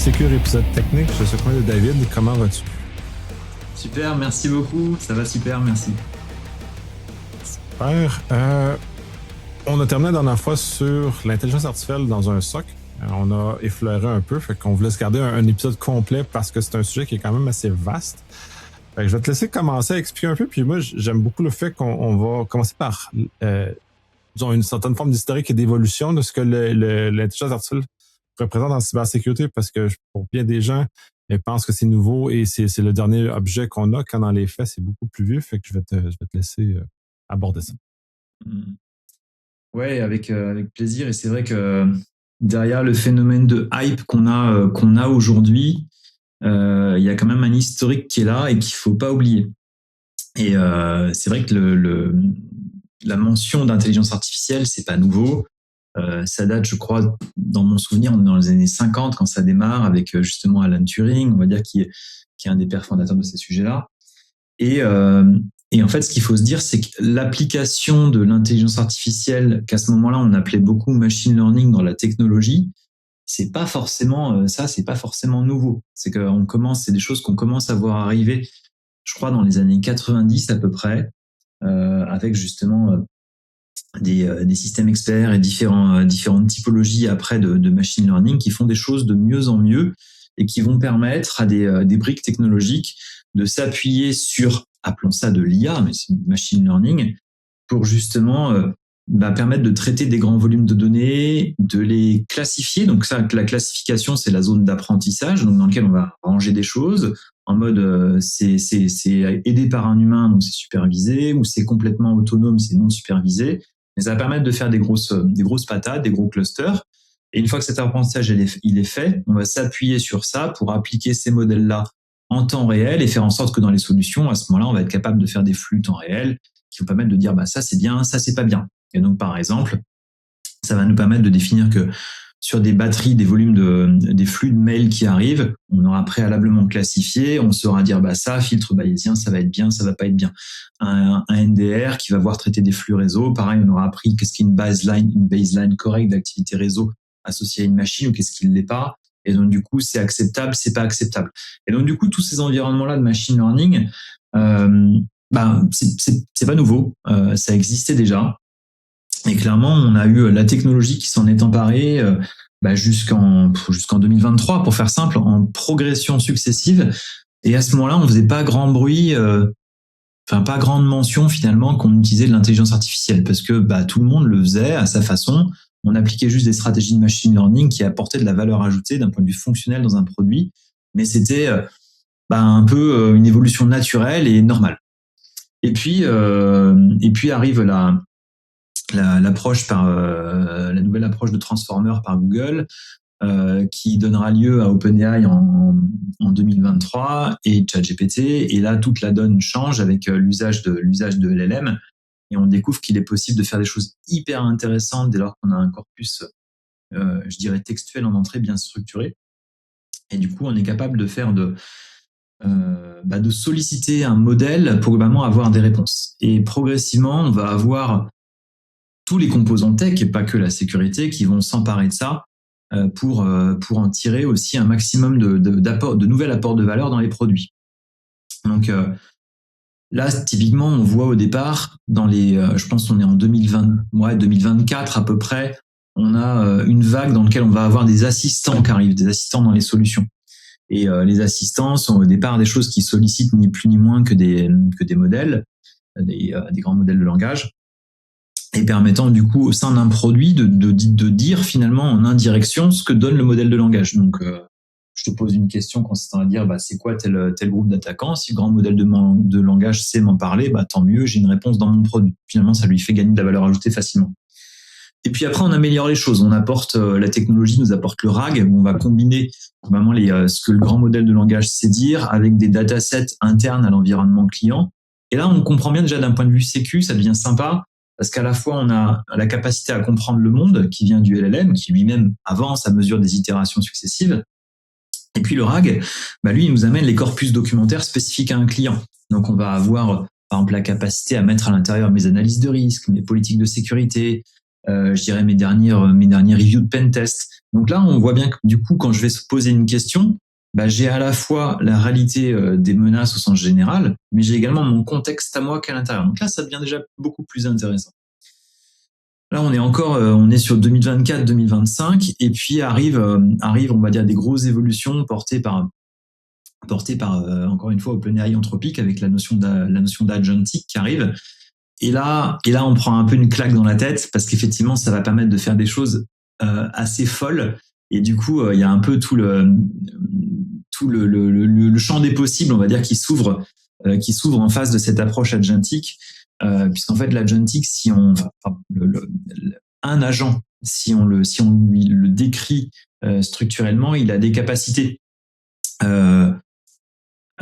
Cybersécure, épisode technique. Je suis accompagné de David. Comment vas-tu? Super, merci beaucoup. Ça va super, merci. Super. On a terminé la dernière fois sur l'intelligence artificielle dans un SOC. On a effleuré un peu, fait qu'on voulait se garder un épisode complet parce que c'est un sujet qui est quand même assez vaste. Fait que je vais te laisser commencer à expliquer un peu. Puis moi, j'aime beaucoup le fait qu'on va commencer par disons une certaine forme d'historique et d'évolution de ce que l'intelligence artificielle représente en cybersécurité, parce que pour bien des gens, ils pensent que c'est nouveau et c'est le dernier objet qu'on a, quand dans les faits, c'est beaucoup plus vieux. Fait que je vais te laisser aborder ça. Ouais, avec plaisir. Et c'est vrai que derrière le phénomène de hype qu'on a aujourd'hui, il y a quand même un historique qui est là et qu'il faut pas oublier. Et c'est vrai que la mention d'intelligence artificielle, c'est pas nouveau. Ça date, je crois, dans mon souvenir, on est dans les années 50 quand ça démarre avec justement Alan Turing, on va dire, qui est un des pères fondateurs de ces sujets-là. Et en fait, ce qu'il faut se dire, c'est que l'application de l'intelligence artificielle, qu'à ce moment-là, on appelait beaucoup machine learning dans la technologie, c'est pas forcément c'est pas forcément nouveau. C'est des choses qu'on commence à voir arriver, je crois, dans les années 90 à peu près, avec justement des systèmes experts et différentes typologies après de machine learning qui font des choses de mieux en mieux et qui vont permettre à des briques technologiques de s'appuyer sur, appelons ça de l'IA, mais c'est machine learning, pour justement permettre de traiter des grands volumes de données, de les classifier. Donc ça, la classification, c'est la zone d'apprentissage, donc dans laquelle on va ranger des choses en mode c'est aidé par un humain, donc c'est supervisé, ou c'est complètement autonome, c'est non supervisé. Mais ça va permettre de faire des grosses patates, des gros clusters. Et une fois que cet apprentissage il est fait, on va s'appuyer sur ça pour appliquer ces modèles-là en temps réel et faire en sorte que dans les solutions, à ce moment-là, on va être capable de faire des flux temps réel qui vont permettre de dire ça c'est bien, ça c'est pas bien. Et donc par exemple, ça va nous permettre de définir que sur des batteries, des volumes des flux de mails qui arrivent, on aura préalablement classifié, on saura dire ça, filtre bayésien, ça va être bien, ça va pas être bien. Un NDR qui va voir traiter des flux réseau, pareil, on aura appris qu'est-ce qu'une baseline correcte d'activité réseau associée à une machine ou qu'est-ce qui ne l'est pas. Et donc du coup, c'est acceptable, c'est pas acceptable. Et donc du coup, tous ces environnements-là de machine learning, c'est pas nouveau, ça existait déjà. Et clairement, on a eu la technologie qui s'en est emparée jusqu'en 2023, pour faire simple, en progression successive. Et à ce moment-là, on faisait pas grand bruit, pas grande mention finalement qu'on utilisait de l'intelligence artificielle, parce que tout le monde le faisait à sa façon. On appliquait juste des stratégies de machine learning qui apportaient de la valeur ajoutée d'un point de vue fonctionnel dans un produit, mais c'était un peu une évolution naturelle et normale. Et puis arrive l'approche la nouvelle approche de Transformer par Google, qui donnera lieu à OpenAI en 2023 et ChatGPT. Et là, toute la donne change avec l'usage de LLM. Et on découvre qu'il est possible de faire des choses hyper intéressantes dès lors qu'on a un corpus, je dirais, textuel en entrée bien structuré. Et du coup, on est capable de faire de solliciter un modèle pour globalement avoir des réponses. Et progressivement, on va avoir tous les composants tech, et pas que la sécurité, qui vont s'emparer de ça pour en tirer aussi un maximum de nouvel apport de valeur dans les produits. Donc là, typiquement, on voit au départ, je pense qu'on est en 2024 à peu près, on a une vague dans laquelle on va avoir des assistants qui arrivent, des assistants dans les solutions. Et les assistants sont au départ des choses qui sollicitent ni plus ni moins que des modèles, des grands modèles de langage, et permettant du coup au sein d'un produit de dire finalement en indirection ce que donne le modèle de langage. Donc je te pose une question consistant à dire c'est quoi tel groupe d'attaquants. Si le grand modèle de langage sait m'en parler, tant mieux, j'ai une réponse dans mon produit. Finalement, ça lui fait gagner de la valeur ajoutée facilement. Et puis après, on améliore les choses. On apporte la technologie nous apporte le RAG, où on va combiner vraiment ce que le grand modèle de langage sait dire avec des datasets internes à l'environnement client. Et là, on comprend bien déjà d'un point de vue sécu, ça devient sympa, parce qu'à la fois, on a la capacité à comprendre le monde qui vient du LLM, qui lui-même avance à mesure des itérations successives. Et puis le RAG, lui, il nous amène les corpus documentaires spécifiques à un client. Donc on va avoir, par exemple, la capacité à mettre à l'intérieur mes analyses de risque, mes politiques de sécurité, je dirais mes derniers reviews de pen test. Donc là, on voit bien que du coup, quand je vais se poser une question, j'ai à la fois la réalité des menaces au sens général, mais j'ai également mon contexte à moi qu'à l'intérieur. Donc là, ça devient déjà beaucoup plus intéressant. Là, on est sur 2024-2025, et puis arrive, on va dire, des grosses évolutions portées par encore une fois OpenAI Anthropic avec la notion d'agentic qui arrive. Et là, on prend un peu une claque dans la tête parce qu'effectivement, ça va permettre de faire des choses assez folles. Et du coup, il y a un peu tout le champ des possibles, on va dire, qui s'ouvre en face de cette approche agentique. Puisqu'en fait, l'agentic, un agent, si on lui le décrit structurellement, il a des capacités. On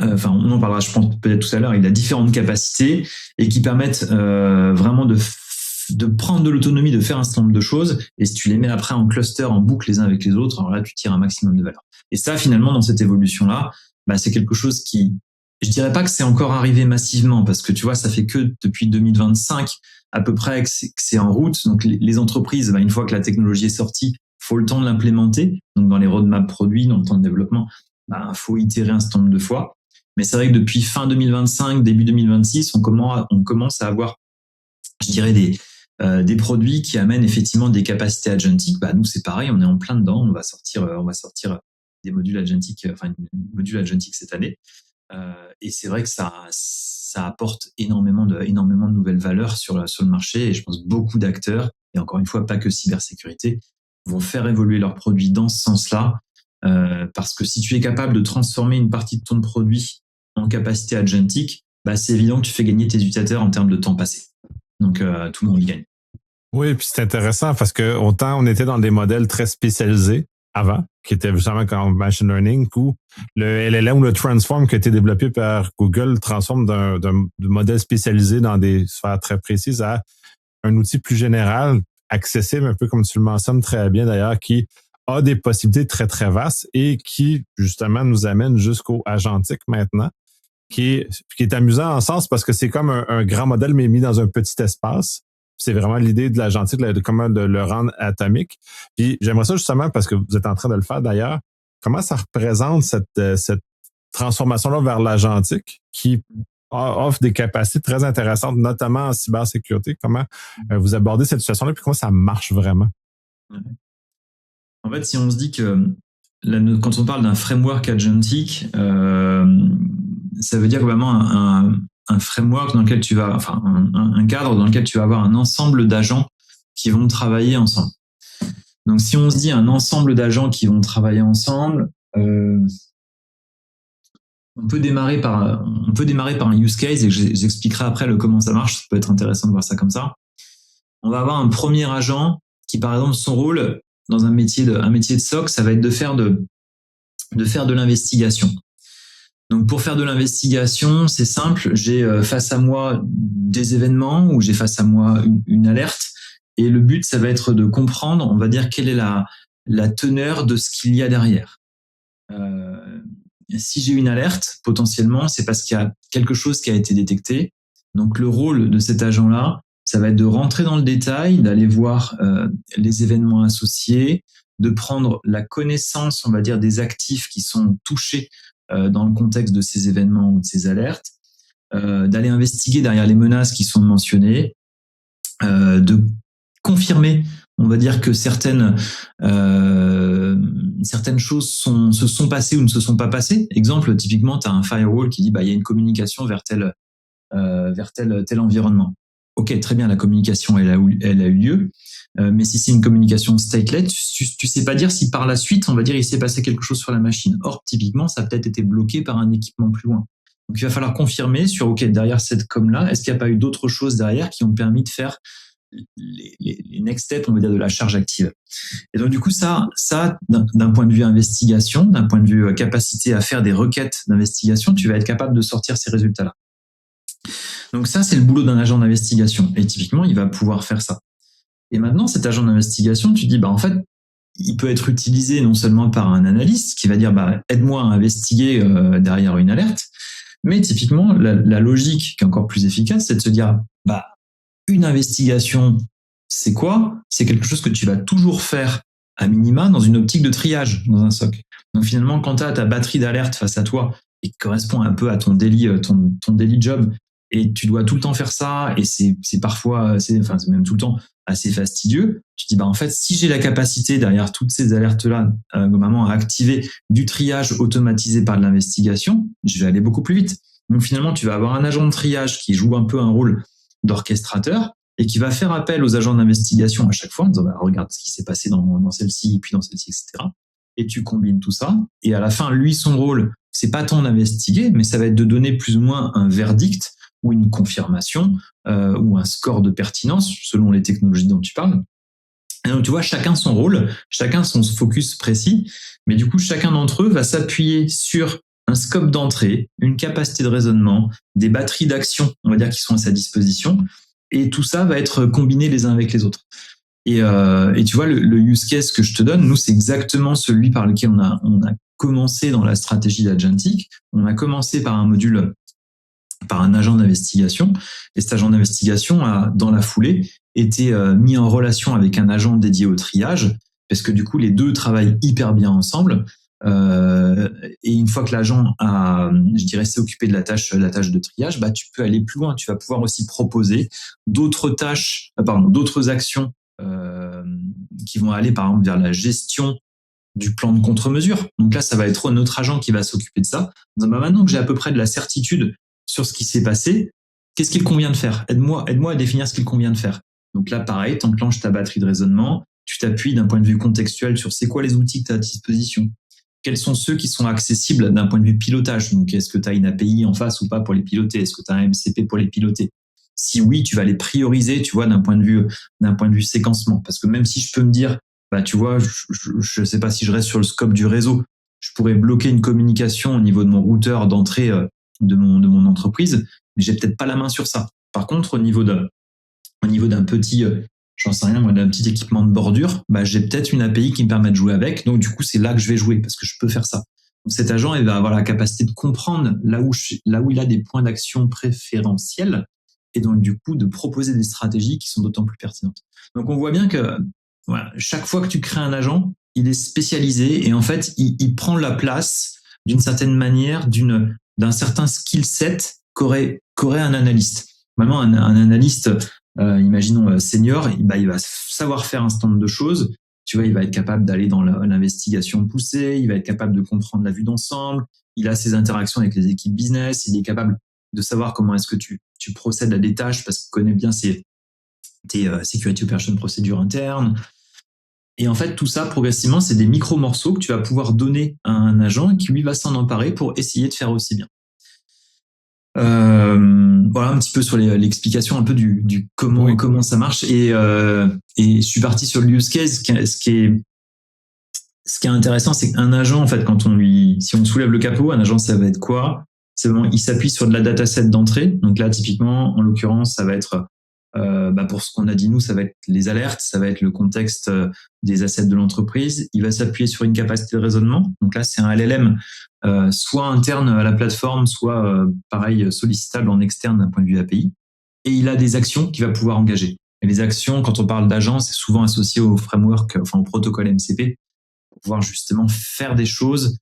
en parlera, je pense, peut-être tout à l'heure. Il a différentes capacités et qui permettent vraiment de prendre de l'autonomie, de faire un certain nombre de choses. Et si tu les mets après en cluster, en boucle les uns avec les autres, alors là, tu tires un maximum de valeur. Et ça, finalement, dans cette évolution-là, c'est quelque chose qui, je dirais pas que c'est encore arrivé massivement, parce que tu vois, ça fait que depuis 2025 à peu près que c'est en route. Donc les entreprises, une fois que la technologie est sortie, faut le temps de l'implémenter. Donc dans les roadmaps produits, dans le temps de développement, faut itérer un certain nombre de fois. Mais c'est vrai que depuis fin 2025, début 2026, on commence à avoir, je dirais, des produits qui amènent effectivement des capacités agentiques. Nous, c'est pareil, on est en plein dedans. On va sortir des modules agentiques, une module agentique cette année. Et c'est vrai que ça apporte énormément de nouvelles valeurs sur le marché. Et je pense beaucoup d'acteurs, et encore une fois, pas que cybersécurité, vont faire évoluer leurs produits dans ce sens-là. Parce que si tu es capable de transformer une partie de ton produit en capacité agentique, c'est évident que tu fais gagner tes utilisateurs en termes de temps passé. Donc, tout le monde y gagne. Oui, puis c'est intéressant parce que autant on était dans des modèles très spécialisés avant, qui étaient justement comme machine learning, où le LLM ou le Transform qui a été développé par Google transforme d'un modèle spécialisé dans des sphères très précises à un outil plus général, accessible, un peu comme tu le mentionnes très bien d'ailleurs, qui a des possibilités très, très vastes et qui, justement, nous amène jusqu'au agentique maintenant, qui est amusant en sens parce que c'est comme un grand modèle, mais mis dans un petit espace. C'est vraiment l'idée de l'agentique, de comment de le rendre atomique. Puis j'aimerais ça justement, parce que vous êtes en train de le faire d'ailleurs, comment ça représente cette transformation-là vers l'agentique qui offre des capacités très intéressantes, notamment en cybersécurité. Comment vous abordez cette situation-là, puis comment ça marche vraiment? En fait, si on se dit que quand on parle d'un framework agentique, ça veut dire vraiment un framework dans lequel tu vas, un cadre dans lequel tu vas avoir un ensemble d'agents qui vont travailler ensemble. Donc, si on se dit un ensemble d'agents qui vont travailler ensemble, on peut démarrer par un use case et j'expliquerai après comment ça marche. Ça peut être intéressant de voir ça comme ça. On va avoir un premier agent qui, par exemple, son rôle dans un métier de SOC, ça va être de faire de l'investigation. Donc, pour faire de l'investigation, c'est simple. J'ai face à moi des événements ou j'ai face à moi une alerte. Et le but, ça va être de comprendre, on va dire, quelle est la teneur de ce qu'il y a derrière. Si j'ai une alerte, potentiellement, c'est parce qu'il y a quelque chose qui a été détecté. Donc, le rôle de cet agent-là, ça va être de rentrer dans le détail, d'aller voir les événements associés, de prendre la connaissance, on va dire, des actifs qui sont touchés dans le contexte de ces événements ou de ces alertes, d'aller investiguer derrière les menaces qui sont mentionnées, de confirmer, on va dire, que certaines choses se sont passées ou ne se sont pas passées. Exemple, typiquement, tu as un firewall qui dit il y a une communication vers tel environnement. Ok, très bien, la communication elle a eu lieu, mais si c'est une communication stateless, tu sais pas dire si par la suite, on va dire, il s'est passé quelque chose sur la machine. Or, typiquement, ça a peut-être été bloqué par un équipement plus loin. Donc, il va falloir confirmer sur, ok, derrière cette com-là, est-ce qu'il n'y a pas eu d'autres choses derrière qui ont permis de faire les next steps, on va dire, de la charge active. Et donc, du coup, ça, d'un point de vue investigation, d'un point de vue capacité à faire des requêtes d'investigation, tu vas être capable de sortir ces résultats-là. Donc ça, c'est le boulot d'un agent d'investigation. Et typiquement, il va pouvoir faire ça. Et maintenant, cet agent d'investigation, tu dis, en fait, il peut être utilisé non seulement par un analyste qui va dire, aide-moi à investiguer derrière une alerte, mais typiquement, la logique qui est encore plus efficace, c'est de se dire, une investigation, c'est quoi? C'est quelque chose que tu vas toujours faire à minima dans une optique de triage dans un SOC. Donc finalement, quand tu as ta batterie d'alerte face à toi et qui correspond un peu à ton daily job, et tu dois tout le temps faire ça, et c'est parfois, c'est même tout le temps assez fastidieux, tu te dis, en fait, si j'ai la capacité derrière toutes ces alertes-là, normalement, à activer du triage automatisé par de l'investigation, je vais aller beaucoup plus vite. Donc finalement, tu vas avoir un agent de triage qui joue un peu un rôle d'orchestrateur et qui va faire appel aux agents d'investigation à chaque fois en disant, regarde ce qui s'est passé dans celle-ci, puis dans celle-ci, etc. Et tu combines tout ça. Et à la fin, lui, son rôle, c'est pas tant d'investiguer, mais ça va être de donner plus ou moins un verdict ou une confirmation ou un score de pertinence selon les technologies dont tu parles. Et donc, tu vois, chacun son rôle, chacun son focus précis, mais du coup, chacun d'entre eux va s'appuyer sur un scope d'entrée, une capacité de raisonnement, des batteries d'action, on va dire, qui sont à sa disposition, et tout ça va être combiné les uns avec les autres. Et tu vois, le use case que je te donne, nous, c'est exactement celui par lequel on a commencé dans la stratégie d'Agentic. On a commencé par un module, par un agent d'investigation, et cet agent d'investigation a, dans la foulée, été mis en relation avec un agent dédié au triage, parce que du coup, les deux travaillent hyper bien ensemble. Et une fois que l'agent a, je dirais, s'est occupé de la tâche de triage, tu peux aller plus loin. Tu vas pouvoir aussi proposer d'autres actions qui vont aller, par exemple, vers la gestion du plan de contre-mesure. Donc là, ça va être notre agent qui va s'occuper de ça. Maintenant que j'ai à peu près de la certitude sur ce qui s'est passé, qu'est-ce qu'il convient de faire? Aide-moi à définir ce qu'il convient de faire. Donc là, pareil, tu enclenches ta batterie de raisonnement, tu t'appuies d'un point de vue contextuel sur c'est quoi les outils que tu as à disposition. Quels sont ceux qui sont accessibles d'un point de vue pilotage? Donc, est-ce que tu as une API en face ou pas pour les piloter? Est-ce que tu as un MCP pour les piloter? Si oui, tu vas les prioriser, tu vois, d'un point de vue séquencement. Parce que même si je peux me dire, tu vois, je sais pas si je reste sur le scope du réseau, je pourrais bloquer une communication au niveau de mon routeur d'entrée de mon entreprise, mais j'ai peut-être pas la main sur ça. Par contre, au niveau d'un petit, j'en sais rien, d'un petit équipement de bordure, j'ai peut-être une API qui me permet de jouer avec. Donc, du coup, c'est là que je vais jouer parce que je peux faire ça. Donc, cet agent, il va avoir la capacité de comprendre là où il a des points d'action préférentiels et donc, du coup, de proposer des stratégies qui sont d'autant plus pertinentes. Donc, on voit bien que chaque fois que tu crées un agent, il est spécialisé et en fait, il prend la place d'une certaine manière d'un certain skill set qu'aurait un analyste. Vraiment, un analyste, imaginons senior, il va savoir faire un certain nombre de choses. Tu vois, il va être capable d'aller dans l'investigation poussée, il va être capable de comprendre la vue d'ensemble, il a ses interactions avec les équipes business, il est capable de savoir comment est-ce que tu procèdes à des tâches parce qu'il connaît bien tes security operations procédures internes. Et en fait, tout ça, progressivement, c'est des micro-morceaux que tu vas pouvoir donner à un agent qui, lui, va s'en emparer pour essayer de faire aussi bien. Voilà un petit peu sur l'explication un peu du comment ça marche. Et je suis parti sur le use case. Ce qui est intéressant, c'est qu'un agent, en fait, si on soulève le capot, un agent, ça va être quoi? C'est vraiment, il s'appuie sur de la dataset d'entrée. Donc là, typiquement, en l'occurrence, ça va être pour ce qu'on a dit nous, ça va être les alertes, ça va être le contexte des assets de l'entreprise. Il va s'appuyer sur une capacité de raisonnement. Donc là, c'est un LLM, soit interne à la plateforme, soit pareil sollicitable en externe d'un point de vue API. Et il a des actions qu'il va pouvoir engager. Et les actions, quand on parle d'agents, c'est souvent associé au framework, au protocole MCP, pour pouvoir justement faire des choses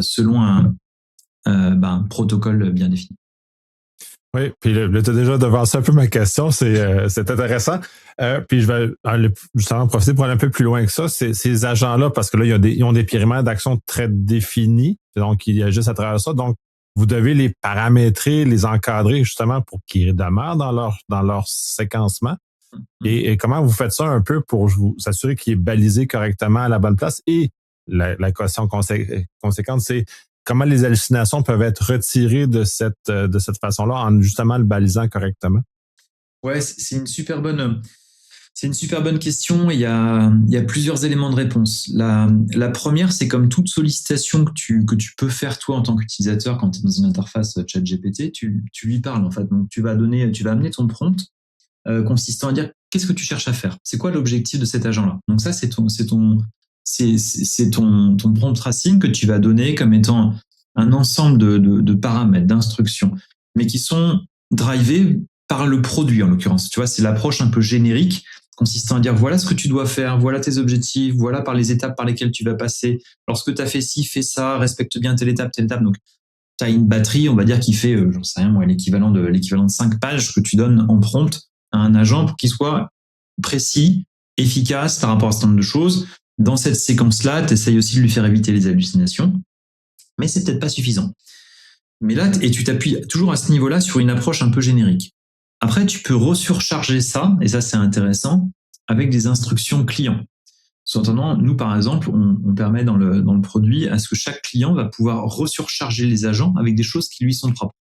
selon un protocole bien défini. Oui, puis là, tu as déjà devancé un peu ma question, c'est intéressant. Puis je vais justement profiter pour aller un peu plus loin que ça. Ces agents-là, parce que là, ils ont des périmètres d'action très définis, donc ils agissent à travers ça. Donc, vous devez les paramétrer, les encadrer justement pour qu'ils démarrent dans leur séquencement. Et comment vous faites ça un peu pour vous assurer qu'il est balisé correctement à la bonne place? Et la question conséquente, c'est comment les hallucinations peuvent être retirées de cette façon-là en justement le balisant correctement? Ouais, c'est une super bonne question. Il y a plusieurs éléments de réponse. La première, c'est comme toute sollicitation que tu peux faire toi en tant qu'utilisateur quand tu es dans une interface ChatGPT, tu lui parles en fait. Donc tu vas amener ton prompt consistant à dire qu'est-ce que tu cherches à faire? C'est quoi l'objectif de cet agent-là? Donc ça, c'est ton prompt tracing que tu vas donner comme étant un ensemble de paramètres, d'instructions, mais qui sont drivés par le produit en l'occurrence. Tu vois, c'est l'approche un peu générique consistant à dire voilà ce que tu dois faire, voilà tes objectifs, voilà par les étapes par lesquelles tu vas passer. Lorsque tu as fait ci, fais ça, respecte bien telle étape, telle étape. Donc, tu as une batterie, on va dire, qui fait, j'en sais rien, moi, l'équivalent de 5 pages que tu donnes en prompt à un agent pour qu'il soit précis, efficace par rapport à ce certain nombre de choses. Dans cette séquence-là, tu essayes aussi de lui faire éviter les hallucinations, mais c'est peut-être pas suffisant. Mais là, et tu t'appuies toujours à ce niveau-là sur une approche un peu générique. Après, tu peux resurcharger ça, et ça c'est intéressant, avec des instructions clients. Sous-entendant, nous par exemple, on permet dans le produit à ce que chaque client va pouvoir resurcharger les agents avec des choses qui lui sont propres.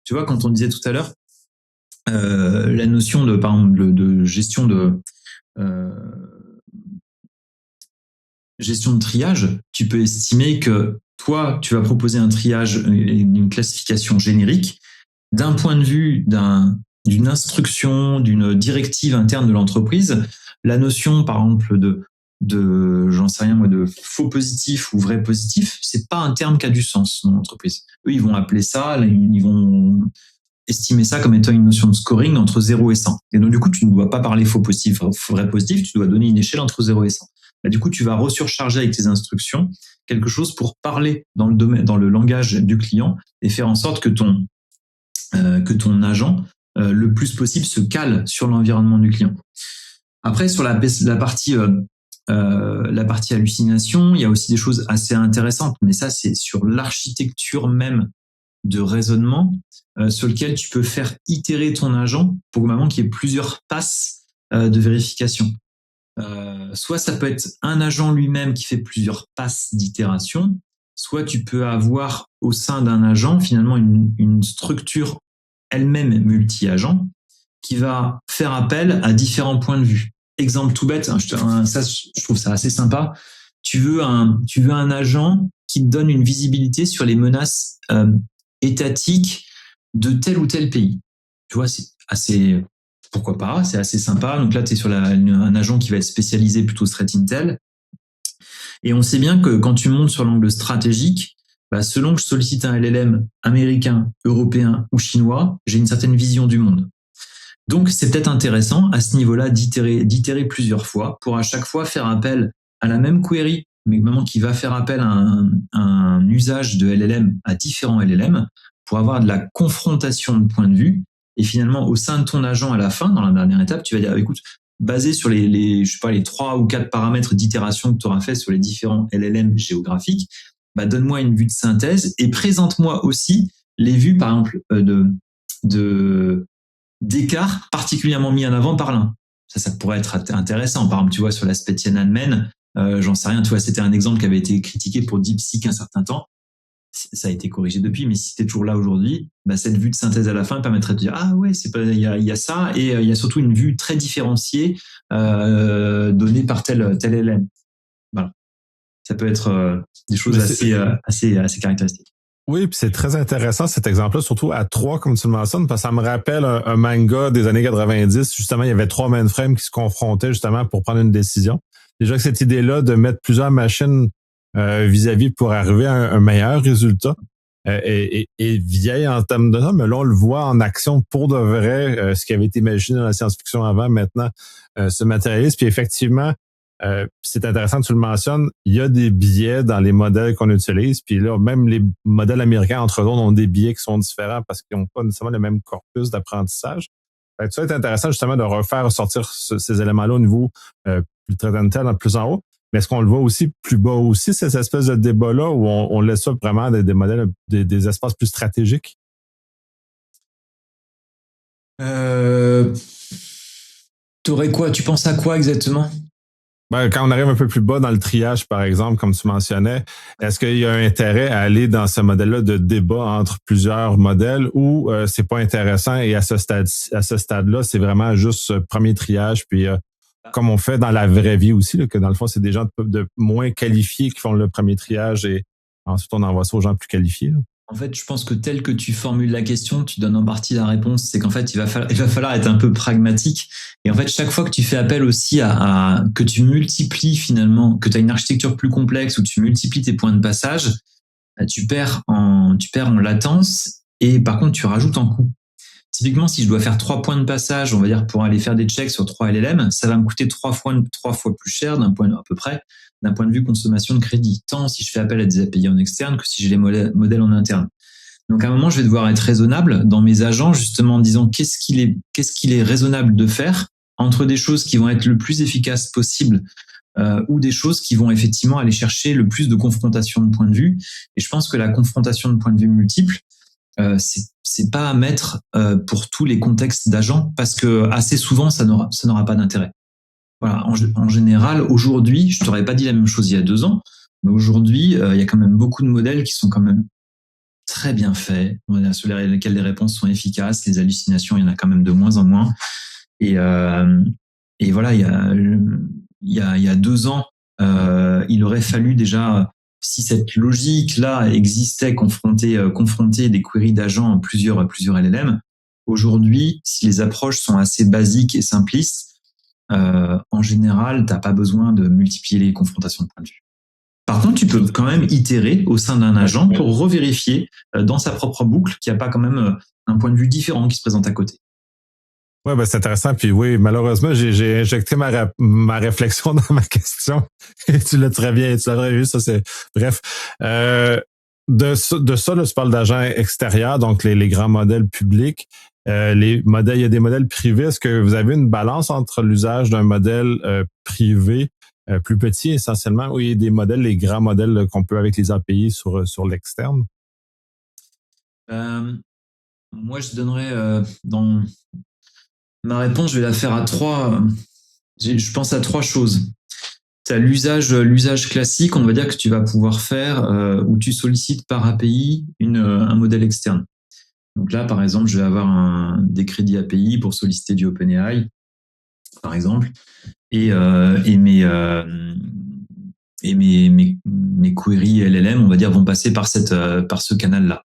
Tu vois, quand on disait tout à l'heure, la notion de, par exemple, de gestion de triage, tu peux estimer que toi, tu vas proposer un triage, une classification générique d'un point de vue d'une instruction, d'une directive interne de l'entreprise. La notion, par exemple, j'en sais rien moi, de faux positif ou vrai positif, c'est pas un terme qui a du sens dans l'entreprise. Eux, ils vont appeler ça, ils vont estimer ça comme étant une notion de scoring entre 0 et 100. Et donc, du coup, tu ne dois pas parler faux positif, vrai positif, tu dois donner une échelle entre 0 et 100. Là, du coup, tu vas resurcharger avec tes instructions quelque chose pour parler dans le langage du client et faire en sorte que ton agent, le plus possible, se cale sur l'environnement du client. Après, sur la partie hallucination, il y a aussi des choses assez intéressantes, mais ça, c'est sur l'architecture même de raisonnement sur lequel tu peux faire itérer ton agent pour vraiment qu'il y ait plusieurs passes de vérification. Soit ça peut être un agent lui-même qui fait plusieurs passes d'itération, soit tu peux avoir au sein d'un agent finalement une structure elle-même multi-agent qui va faire appel à différents points de vue. Exemple tout bête, ça je trouve ça assez sympa. Tu veux un agent qui te donne une visibilité sur les menaces étatiques de tel ou tel pays. Tu vois, c'est assez, pourquoi pas, c'est assez sympa. Donc là, tu es sur un agent qui va être spécialisé plutôt threat intel. Et on sait bien que quand tu montes sur l'angle stratégique, selon que je sollicite un LLM américain, européen ou chinois, j'ai une certaine vision du monde. Donc, c'est peut-être intéressant à ce niveau-là d'itérer plusieurs fois pour à chaque fois faire appel à la même query, mais vraiment qui va faire appel à un usage de LLM à différents LLM pour avoir de la confrontation de points de vue. Et finalement, au sein de ton agent, à la fin, dans la dernière étape, tu vas dire, écoute, basé sur les 3 ou 4 paramètres d'itération que tu auras fait sur les différents LLM géographiques, donne-moi une vue de synthèse et présente-moi aussi les vues, par exemple, d'écart particulièrement mis en avant par l'un. Ça pourrait être intéressant. Par exemple, tu vois, sur l'aspect Tiananmen, j'en sais rien, tu vois, c'était un exemple qui avait été critiqué pour DeepSeek un certain temps. Ça a été corrigé depuis, mais si tu es toujours là aujourd'hui, cette vue de synthèse à la fin permettrait de dire ah ouais, il y a ça, et il y a surtout une vue très différenciée donnée par tel LLM. Voilà. Ça peut être des choses assez caractéristiques. Oui, puis c'est très intéressant cet exemple-là, surtout à 3, comme tu le mentionnes, parce que ça me rappelle un manga des années 90. Justement, il y avait 3 mainframes qui se confrontaient justement pour prendre une décision. Déjà que cette idée-là de mettre plusieurs machines vis-à-vis pour arriver à un meilleur résultat est vieille en termes de ça, mais là, on le voit en action pour de vrai. Ce qui avait été imaginé dans la science-fiction avant, maintenant, se matérialise. Puis effectivement, c'est intéressant que tu le mentionnes, il y a des biais dans les modèles qu'on utilise, puis là, même les modèles américains, entre autres, ont des biais qui sont différents parce qu'ils n'ont pas nécessairement le même corpus d'apprentissage. Fait que ça va être intéressant justement de refaire sortir ces éléments-là au niveau plus très intel, plus en haut. Mais est-ce qu'on le voit aussi plus bas aussi, cette espèce de débat-là, où on laisse ça vraiment des modèles, des espaces plus stratégiques? T'aurais quoi? Tu penses à quoi exactement? Quand on arrive un peu plus bas dans le triage, par exemple, comme tu mentionnais, est-ce qu'il y a un intérêt à aller dans ce modèle-là de débat entre plusieurs modèles ou c'est pas intéressant et à ce stade-là, c'est vraiment juste ce premier triage, puis comme on fait dans la vraie vie aussi, là, que dans le fond, c'est des gens de moins qualifiés qui font le premier triage et ensuite on envoie ça aux gens plus qualifiés, là. En fait, je pense que tel que tu formules la question, tu donnes en partie la réponse. C'est qu'en fait, il va falloir être un peu pragmatique. Et en fait, chaque fois que tu fais appel aussi que tu multiplies finalement, que tu as une architecture plus complexe où tu multiplies tes points de passage, tu perds en latence et par contre, tu rajoutes en coût. Typiquement, si je dois faire 3 points de passage, on va dire, pour aller faire des checks sur 3 LLM, ça va me coûter 3 fois plus cher à peu près, d'un point de vue consommation de crédit, tant si je fais appel à des API en externe que si j'ai les modèles en interne. Donc, à un moment, je vais devoir être raisonnable dans mes agents, justement, en disant qu'est-ce qu'il est raisonnable de faire entre des choses qui vont être le plus efficaces possible ou des choses qui vont effectivement aller chercher le plus de confrontation de points de vue. Et je pense que la confrontation de points de vue multiples, c'est pas à mettre pour tous les contextes d'agents, parce que assez souvent, ça n'aura pas d'intérêt. Voilà. En général, aujourd'hui, je t'aurais pas dit la même chose il y a 2 ans, mais aujourd'hui, il y a quand même beaucoup de modèles qui sont quand même très bien faits, sur lesquels les réponses sont efficaces, les hallucinations, il y en a quand même de moins en moins. Et voilà, il y a 2 ans, il aurait fallu déjà, si cette logique-là existait, confronter des queries d'agents plusieurs LLM. Aujourd'hui, si les approches sont assez basiques et simplistes, en général, t'as pas besoin de multiplier les confrontations de points de vue. Par contre, tu peux quand même itérer au sein d'un agent pour revérifier dans sa propre boucle qu'il n'y a pas quand même un point de vue différent qui se présente à côté. Ouais, ben c'est intéressant. Puis oui, malheureusement, j'ai injecté ma réflexion dans ma question. Et tu l'as très bien vu. Ça, c'est bref. De ça, là, tu parles d'agents extérieurs, donc les grands modèles publics. Les modèles, il y a des modèles privés. Est-ce que vous avez une balance entre l'usage d'un modèle privé plus petit essentiellement, ou il y a des modèles, les grands modèles qu'on peut avec les API sur l'externe? Moi, je donnerais dans ma réponse, je vais la faire à 3. Je pense à 3 choses. Tu as l'usage classique, on va dire que tu vas pouvoir faire où tu sollicites par API un modèle externe. Donc là, par exemple, je vais avoir des crédits API pour solliciter du OpenAI, par exemple, et mes queries LLM, on va dire, vont passer par ce canal-là.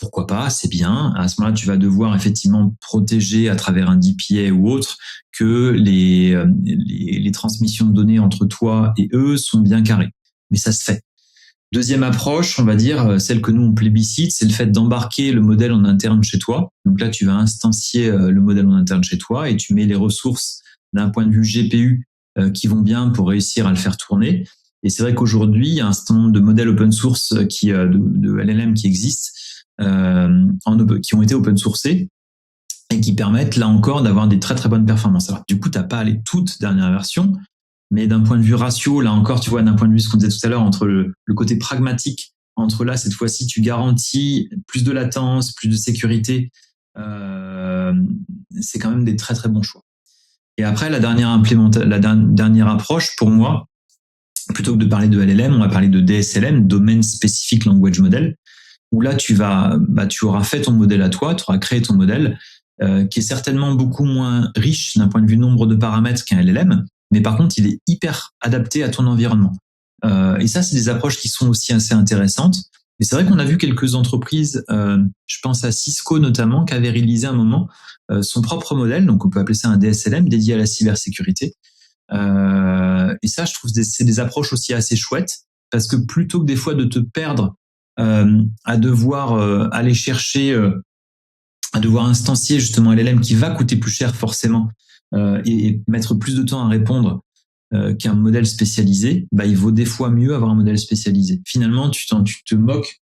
Pourquoi pas, c'est bien. À ce moment-là, tu vas devoir effectivement protéger à travers un DPA ou autre que les transmissions de données entre toi et eux sont bien carrées. Mais ça se fait. Deuxième approche, on va dire, celle que nous on plébiscite, c'est le fait d'embarquer le modèle en interne chez toi. Donc là, tu vas instancier le modèle en interne chez toi et tu mets les ressources d'un point de vue GPU qui vont bien pour réussir à le faire tourner. Et c'est vrai qu'aujourd'hui, il y a un certain nombre de modèles open source de LLM qui existent, qui ont été open sourcés et qui permettent là encore d'avoir des très très bonnes performances. Alors du coup, t'as pas les toutes dernières versions, mais d'un point de vue ratio, là encore, tu vois, d'un point de vue ce qu'on disait tout à l'heure, entre le côté pragmatique, entre là, cette fois-ci, tu garantis plus de latence, plus de sécurité, c'est quand même des très très bons choix. Et après, la dernière approche, pour moi, plutôt que de parler de LLM, on va parler de DSLM, Domain Specific Language Model, où là, tu auras fait ton modèle à toi, tu auras créé ton modèle, qui est certainement beaucoup moins riche d'un point de vue nombre de paramètres qu'un LLM, mais par contre, il est hyper adapté à ton environnement. Et ça, c'est des approches qui sont aussi assez intéressantes. Et c'est vrai qu'on a vu quelques entreprises, je pense à Cisco notamment, qui avait réalisé un moment son propre modèle, donc on peut appeler ça un DSLM dédié à la cybersécurité. Et ça, je trouve que c'est des approches aussi assez chouettes, parce que plutôt que des fois de te perdre à devoir aller chercher, à devoir instancier justement un LLM qui va coûter plus cher forcément, et mettre plus de temps à répondre qu'un modèle spécialisé, il vaut des fois mieux avoir un modèle spécialisé. Finalement, tu te moques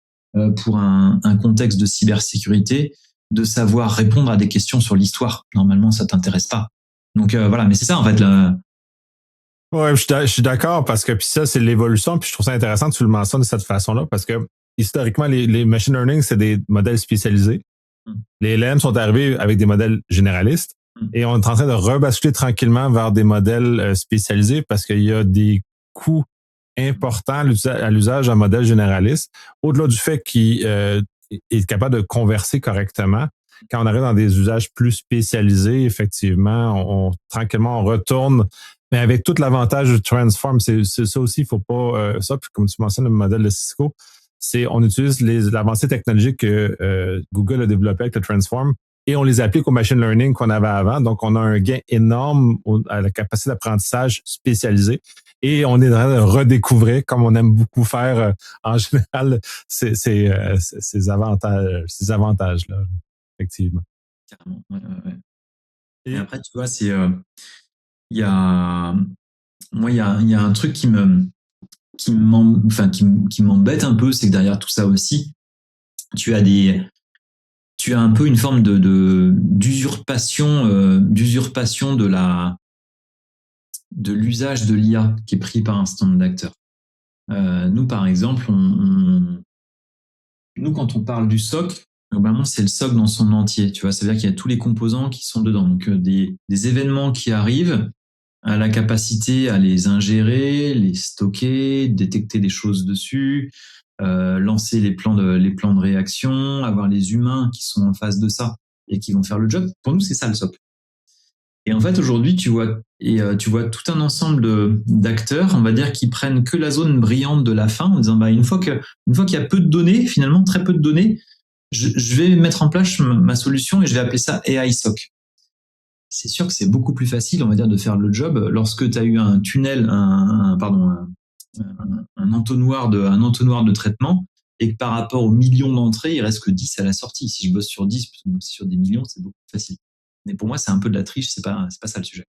pour un contexte de cybersécurité de savoir répondre à des questions sur l'histoire. Normalement, ça t'intéresse pas. Donc voilà, mais c'est ça en fait. Ouais, je suis d'accord, parce que puis ça, c'est l'évolution, puis je trouve ça intéressant que tu le mentionnes de cette façon-là, parce que historiquement, les machine learning, c'est des modèles spécialisés. Les LLM sont arrivés avec des modèles généralistes, et on est en train de rebasculer tranquillement vers des modèles spécialisés, parce qu'il y a des coûts importants à l'usage d'un modèle généraliste, au-delà du fait qu'il est capable de converser correctement. Quand on arrive dans des usages plus spécialisés, effectivement, tranquillement, on retourne, mais avec tout l'avantage du transform. C'est ça aussi, il faut pas ça. Puis comme tu mentionnes le modèle de Cisco, on utilise l'avancée technologique que Google a développé avec le transform, et on les applique au machine learning qu'on avait avant. Donc, on a un gain énorme à la capacité d'apprentissage spécialisée, et on est en train de redécouvrir, comme on aime beaucoup faire en général, ces avantages-là, effectivement. Carrément. Ouais, ouais, ouais. Et Et après, tu vois, il y a, moi, il y a un truc qui m'embête un peu, c'est que derrière tout ça aussi, tu as tu as un peu une forme d'usurpation de l'usage de l'IA qui est pris par un certain nombre d'acteurs. Nous, par exemple, nous, quand on parle du SOC, globalement, c'est le SOC dans son entier. Tu vois, ça veut dire qu'il y a tous les composants qui sont dedans. Donc, des événements qui arrivent, à la capacité à les ingérer, les stocker, détecter des choses dessus, lancer les plans de réaction, avoir les humains qui sont en face de ça et qui vont faire le job. Pour nous, c'est ça le SOC. Et en fait, aujourd'hui, tu vois tout un ensemble d'acteurs, on va dire, qui prennent que la zone brillante de la fin en disant, bah, une fois qu'il y a peu de données, finalement, très peu de données, je vais mettre en place ma solution et je vais appeler ça AI SOC. C'est sûr que c'est beaucoup plus facile, on va dire, de faire le job lorsque tu as eu un tunnel, un entonnoir de traitement et que par rapport aux millions d'entrées, il reste que 10 à la sortie. Si je bosse sur 10, sur des millions, c'est beaucoup plus facile. Mais pour moi, c'est un peu de la triche, c'est pas ça le sujet.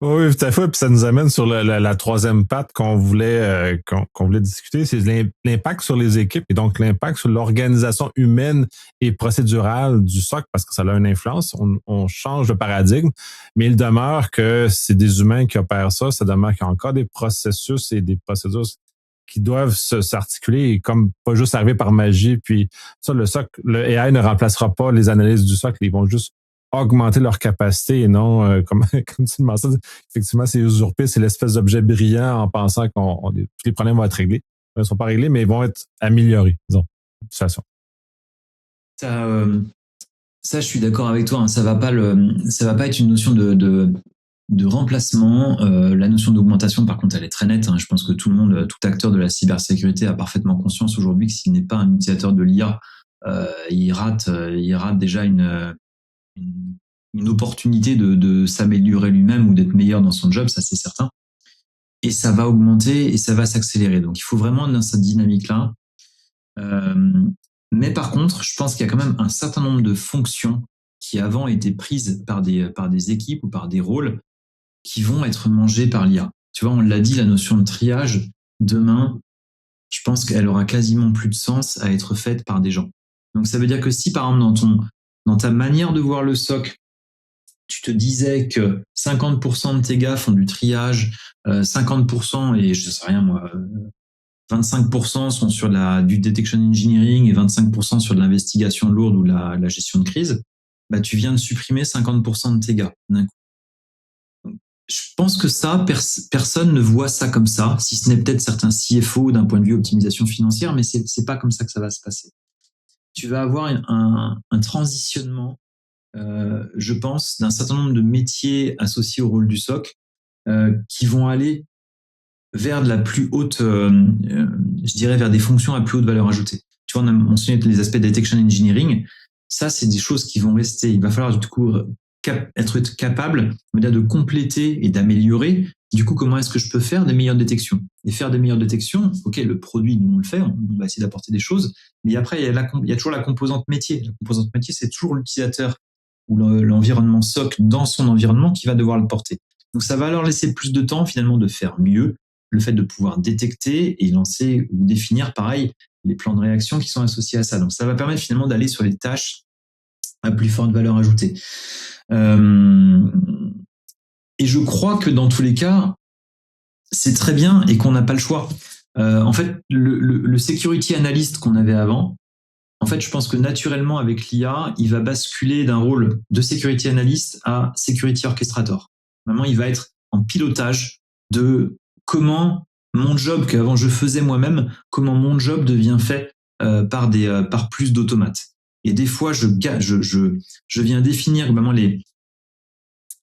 oui, tout à fait. Puis ça nous amène sur la troisième patte qu'on voulait, qu'on voulait discuter, c'est l'impact sur les équipes et donc l'impact sur l'organisation humaine et procédurale du SOC parce que ça a une influence. On change de paradigme, mais il demeure que c'est des humains qui opèrent ça. Ça demeure qu'il y a encore des processus et des procédures qui doivent s'articuler et comme pas juste arriver par magie. Puis ça, le SOC, le AI ne remplacera pas les analyses du SOC. Ils vont juste augmenter leur capacité et non, comme tu le mentionnes, effectivement, c'est usurpé, c'est l'espèce d'objet brillant en pensant tous les problèmes vont être réglés. Ils ne sont pas réglés, mais ils vont être améliorés, disons, de toute façon. Ça, je suis d'accord avec toi. Hein, ça va pas être une notion de remplacement. La notion d'augmentation, par contre, elle est très nette. Hein. Je pense que tout acteur de la cybersécurité a parfaitement conscience aujourd'hui que s'il n'est pas un utilisateur de l'IA, il rate déjà une opportunité de s'améliorer lui-même ou d'être meilleur dans son job, ça c'est certain. Et ça va augmenter et ça va s'accélérer. Donc il faut vraiment être dans cette dynamique-là. Mais par contre, je pense qu'il y a quand même un certain nombre de fonctions qui avant étaient prises par des équipes ou par des rôles qui vont être mangés par l'IA. Tu vois, on l'a dit, la notion de triage, demain, je pense qu'elle aura quasiment plus de sens à être faite par des gens. Donc ça veut dire que si par exemple dans ta manière de voir le SOC, tu te disais que 50% de tes gars font du triage, 50% et je sais rien moi, 25% sont sur du detection engineering et 25% sur de l'investigation lourde ou la gestion de crise, bah tu viens de supprimer 50% de tes gars d'un coup. Donc, je pense que ça, personne ne voit ça comme ça, si ce n'est peut-être certains CFO d'un point de vue optimisation financière, mais c'est pas comme ça que ça va se passer. Tu vas avoir un transitionnement, je pense, d'un certain nombre de métiers associés au rôle du SOC qui vont aller vers de la plus haute, je dirais vers des fonctions à plus haute valeur ajoutée. Tu vois, on a mentionné les aspects de detection engineering. Ça, c'est des choses qui vont rester. Il va falloir du coup être capable de compléter et d'améliorer. Du coup, comment est-ce que je peux faire des meilleures détections? Et faire des meilleures détections, ok, le produit, nous on le fait, on va essayer d'apporter des choses, mais après, il y a toujours la composante métier. La composante métier, c'est toujours l'utilisateur ou l'environnement SOC dans son environnement qui va devoir le porter. Donc, ça va leur laisser plus de temps finalement de faire mieux, le fait de pouvoir détecter et lancer ou définir, pareil, les plans de réaction qui sont associés à ça. Donc, ça va permettre finalement d'aller sur les tâches à plus forte valeur ajoutée. Et je crois que dans tous les cas, c'est très bien et qu'on n'a pas le choix. En fait, le security analyst qu'on avait avant, en fait, je pense que naturellement, avec l'IA, il va basculer d'un rôle de security analyst à security orchestrator. Vraiment, il va être en pilotage de comment mon job qu'avant je faisais moi-même, comment mon job devient fait par plus d'automates. Et des fois, je viens définir vraiment les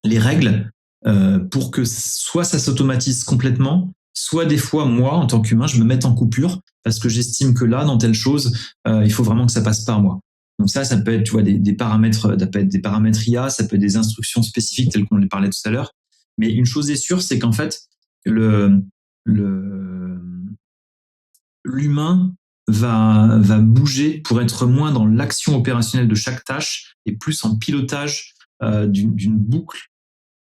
règles pour que soit ça s'automatise complètement, soit des fois, moi, en tant qu'humain, je me mette en coupure parce que j'estime que là, dans telle chose, il faut vraiment que ça passe par moi. Donc ça peut être, tu vois, des paramètres, ça peut être des paramètres IA, ça peut être des instructions spécifiques telles qu'on les parlait tout à l'heure. Mais une chose est sûre, c'est qu'en fait, l'humain va bouger pour être moins dans l'action opérationnelle de chaque tâche et plus en pilotage d'une boucle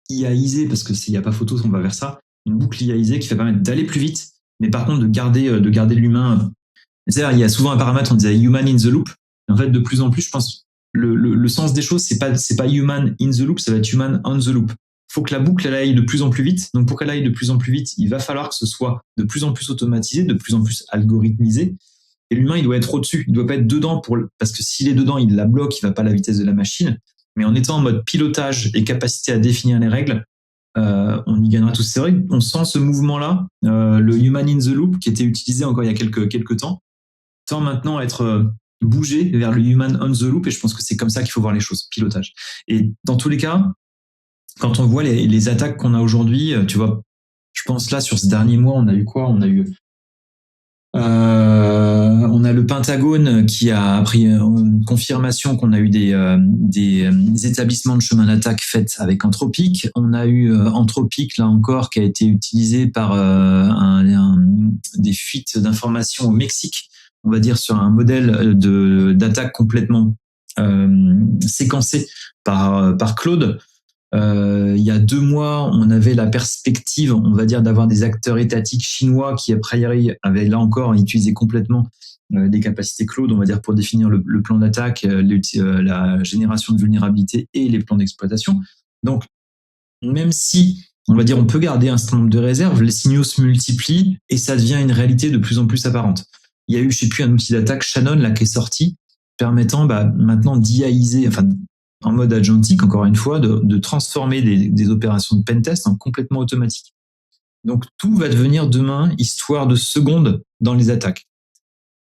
IAisée, parce que s'il n'y a pas photo, on va vers ça, une boucle IAisée qui va permettre d'aller plus vite, mais par contre de garder l'humain. C'est-à-dire, il y a souvent un paramètre, on disait human in the loop. Et en fait, de plus en plus, je pense, le sens des choses, c'est pas human in the loop, ça va être human on the loop. Il faut que la boucle elle aille de plus en plus vite. Donc, pour qu'elle aille de plus en plus vite, il va falloir que ce soit de plus en plus automatisé, de plus en plus algorithmisé. Et l'humain, il doit être au-dessus. Il doit pas être dedans parce que s'il est dedans, il la bloque, il va pas à la vitesse de la machine. Mais en étant en mode pilotage et capacité à définir les règles, on y gagnera tous. C'est vrai qu'on sent ce mouvement-là, le human in the loop, qui était utilisé encore il y a quelques temps, tend maintenant à être bougé vers le human on the loop, et je pense que c'est comme ça qu'il faut voir les choses, pilotage. Et dans tous les cas, quand on voit les attaques qu'on a aujourd'hui, tu vois, je pense là, sur ce dernier mois, on a eu quoi? On a le Pentagone qui a pris une confirmation qu'on a eu des établissements de chemin d'attaque faits avec Anthropic. On a eu Anthropic, là encore, qui a été utilisé par des fuites d'informations au Mexique, on va dire sur un modèle d'attaque complètement séquencé par Claude. Il y a 2 mois, on avait la perspective, on va dire, d'avoir des acteurs étatiques chinois qui, a priori, avaient là encore utilisé complètement des capacités Claude, on va dire, pour définir le plan d'attaque, la génération de vulnérabilité et les plans d'exploitation. Donc, même si, on va dire, on peut garder un certain nombre de réserves, les signaux se multiplient et ça devient une réalité de plus en plus apparente. Il y a eu, je sais plus, un outil d'attaque Shannon là qui est sorti, permettant maintenant d'IAiser, enfin en mode agentique, encore une fois, de transformer des opérations de pentest en complètement automatique. Donc tout va devenir demain histoire de secondes dans les attaques.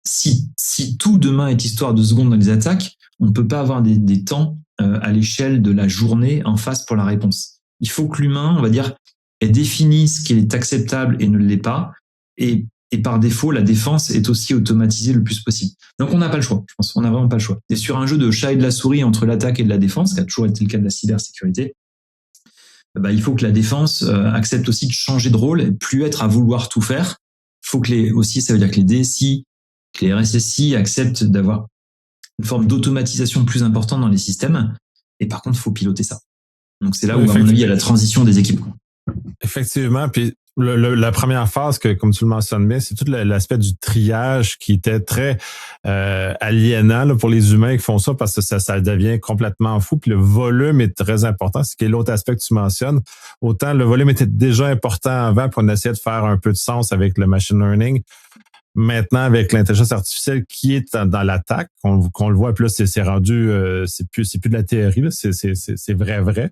Si tout demain est histoire de secondes dans les attaques, on ne peut pas avoir des temps à l'échelle de la journée en face pour la réponse. Il faut que l'humain, on va dire, ait défini ce qui est acceptable et ne l'est pas, et par défaut, la défense est aussi automatisée le plus possible. Donc on n'a pas le choix, je pense. On n'a vraiment pas le choix. Et sur un jeu de chat et de la souris entre l'attaque et de la défense, qui a toujours été le cas de la cybersécurité, il faut que la défense accepte aussi de changer de rôle et plus être à vouloir tout faire. Il faut que aussi, ça veut dire que les DSI, que les RSSI acceptent d'avoir une forme d'automatisation plus importante dans les systèmes. Et par contre, il faut piloter ça. Donc c'est là où, à mon avis, il y a la transition des équipes. Effectivement, puis la première phase, que comme tu le mentionnes bien, c'est tout l'aspect du triage qui était très aliénant là, pour les humains qui font ça, parce que ça devient complètement fou. Puis le volume est très important, c'est l'autre aspect que tu mentionnes. Autant le volume était déjà important avant, puis on essayait de faire un peu de sens avec le machine learning. Maintenant, avec l'intelligence artificielle qui est dans l'attaque, qu'on le voit, puis là, c'est rendu, c'est plus de la théorie, là, c'est vrai.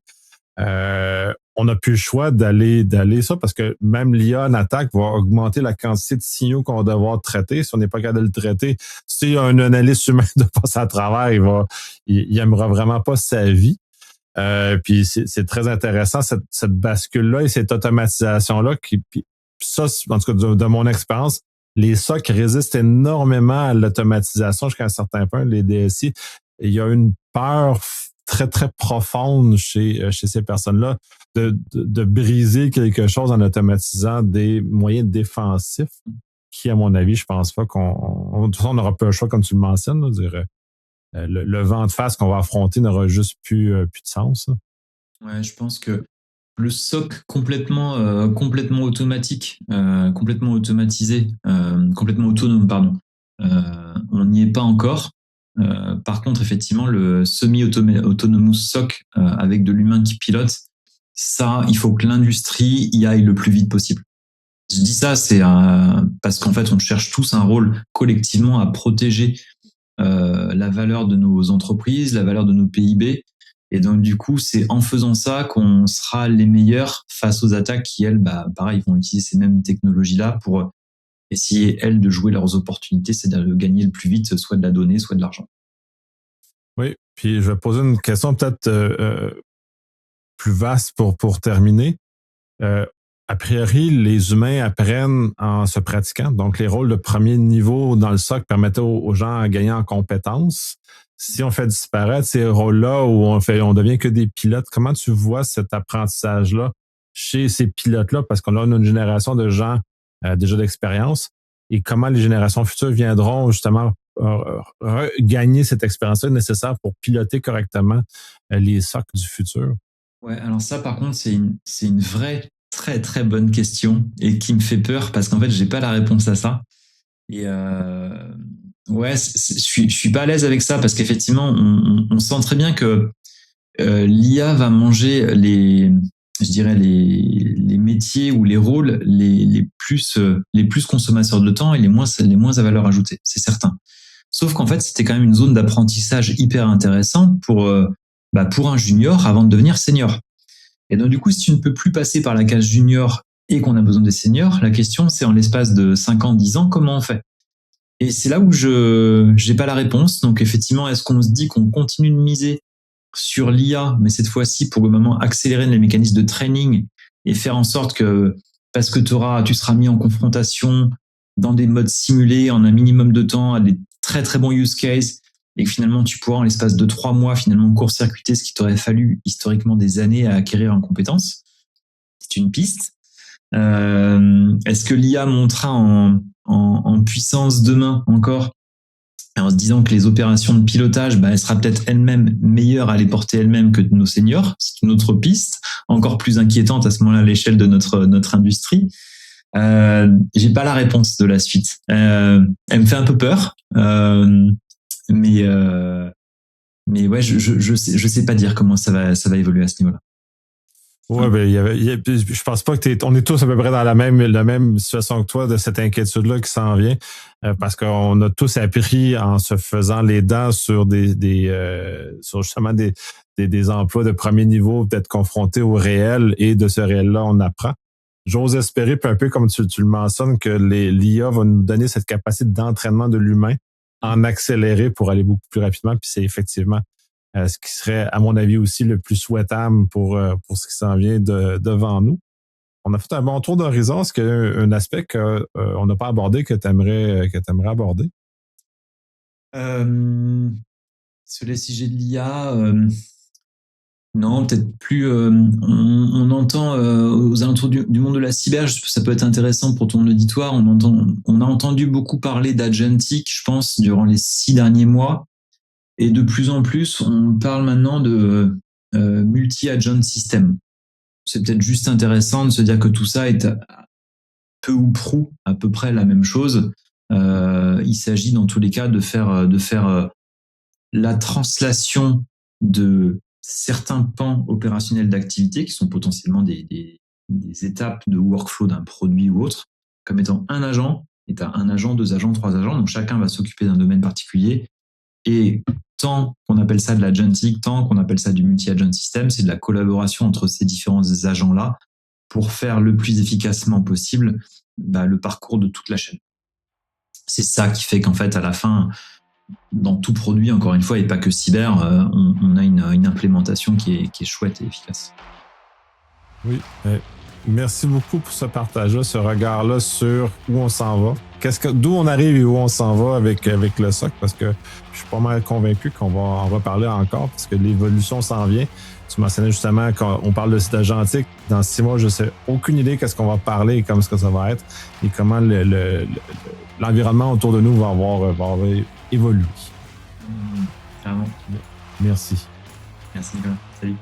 On n'a plus le choix d'aller ça, parce que même l'IA en attaque va augmenter la quantité de signaux qu'on va devoir traiter. Si on n'est pas capable de le traiter, si un analyste humain de passer à travers, il aimera vraiment pas sa vie. Puis c'est très intéressant cette bascule-là et cette automatisation-là ça, en tout cas de mon expérience, les SOC résistent énormément à l'automatisation jusqu'à un certain point, les DSI. Il y a une peur très, très profonde chez ces personnes-là de briser quelque chose en automatisant des moyens défensifs qui, à mon avis, je pense pas de toute façon, on n'aura pas un choix, comme tu le mentionnes, là, dire, le vent de face qu'on va affronter n'aura juste plus de sens. Là. Ouais, je pense que le SOC complètement automatique, complètement automatisé, complètement autonome, pardon, on n'y est pas encore. Par contre, effectivement, le semi-autonomous SOC avec de l'humain qui pilote, ça, il faut que l'industrie y aille le plus vite possible. Je dis ça, c'est parce qu'en fait, on cherche tous un rôle collectivement à protéger la valeur de nos entreprises, la valeur de nos PIB. Et donc, du coup, c'est en faisant ça qu'on sera les meilleurs face aux attaques qui, elles, pareil, vont utiliser ces mêmes technologies-là pour essayer, elles, de jouer leurs opportunités, c'est-à-dire de gagner le plus vite, soit de la donnée, soit de l'argent. Oui, puis je vais poser une question peut-être plus vaste pour terminer. A priori, les humains apprennent en se pratiquant. Donc, les rôles de premier niveau dans le SOC permettaient aux gens de gagner en compétences. Si on fait disparaître ces rôles-là où on devient que des pilotes, comment tu vois cet apprentissage-là chez ces pilotes-là? Parce qu'on a une génération de gens déjà d'expérience. et comment les générations futures viendront justement gagner cette expérience-là nécessaire pour piloter correctement les SOC du futur? Ouais, alors ça, par contre, c'est une vraie très très bonne question et qui me fait peur parce qu'en fait, j'ai pas la réponse à ça. Et ouais, je suis pas à l'aise avec ça parce qu'effectivement, on sent très bien que l'IA va manger je dirais les métiers ou les rôles les plus consommateurs de temps et les moins à valeur ajoutée, c'est certain. Sauf qu'en fait, c'était quand même une zone d'apprentissage hyper intéressante pour un junior avant de devenir senior. Et donc du coup, si tu ne peux plus passer par la case junior et qu'on a besoin des seniors, la question c'est en l'espace de 5 ans, 10 ans, comment on fait? Et c'est là où je n'ai pas la réponse. Donc effectivement, est-ce qu'on se dit qu'on continue de miser sur l'IA, mais cette fois-ci pour le moment accélérer les mécanismes de training et faire en sorte que, parce que tu seras mis en confrontation dans des modes simulés en un minimum de temps à des très très bons use cases et que finalement tu pourras en l'espace de 3 mois finalement court-circuiter ce qui t'aurait fallu historiquement des années à acquérir en compétences. C'est une piste. Est-ce que l'IA montera en puissance demain encore en se disant que les opérations de pilotage, elle sera peut-être elle-même meilleure à les porter elle-même que nos seniors? C'est une autre piste, encore plus inquiétante à ce moment-là à l'échelle de notre industrie. J'ai pas la réponse de la suite. Elle me fait un peu peur, mais ouais, je sais pas dire comment ça va évoluer à ce niveau-là. Ouais, je pense pas que on est tous à peu près dans la même situation que toi de cette inquiétude-là qui s'en vient, parce qu'on a tous appris en se faisant les dents sur sur justement des emplois de premier niveau, d'être confrontés au réel, et de ce réel-là, on apprend. J'ose espérer, un peu comme tu le mentionnes, que l'IA va nous donner cette capacité d'entraînement de l'humain en accéléré pour aller beaucoup plus rapidement, puis c'est effectivement ce qui serait, à mon avis, aussi le plus souhaitable pour ce qui s'en vient devant nous. On a fait un bon tour d'horizon. Est-ce qu'il y a un aspect qu'on n'a pas abordé que tu aimerais aborder? Sur les sujets de l'IA, non, peut-être plus. On entend aux alentours du monde de la cyber, ça peut être intéressant pour ton auditoire. On a entendu beaucoup parler d'agentic, je pense, durant les 6 derniers mois. Et de plus en plus, on parle maintenant de multi-agent system. C'est peut-être juste intéressant de se dire que tout ça est peu ou prou à peu près la même chose. Il s'agit dans tous les cas de faire la translation de certains pans opérationnels d'activité qui sont potentiellement des étapes de workflow d'un produit ou autre, comme étant un agent, et tu as un agent, 2 agents, 3 agents, donc chacun va s'occuper d'un domaine particulier. Et tant qu'on appelle ça de l'agentic, tant qu'on appelle ça du multi-agent system, c'est de la collaboration entre ces différents agents-là pour faire le plus efficacement possible le parcours de toute la chaîne. C'est ça qui fait qu'en fait, à la fin, dans tout produit, encore une fois, et pas que cyber, on a une implémentation qui est chouette et efficace. Oui. Merci beaucoup pour ce partage-là, ce regard-là sur où on s'en va. D'où on arrive et où on s'en va avec le SOC, parce que je suis pas mal convaincu qu'on va en reparler encore, parce que l'évolution s'en vient. Tu mentionnais justement qu'on parle de d'agentique. Dans 6 mois, je sais aucune idée qu'est-ce qu'on va parler et comment est-ce que ça va être et comment l'environnement autour de nous va avoir évolué. Clairement. Merci. Merci Nicolas. Salut.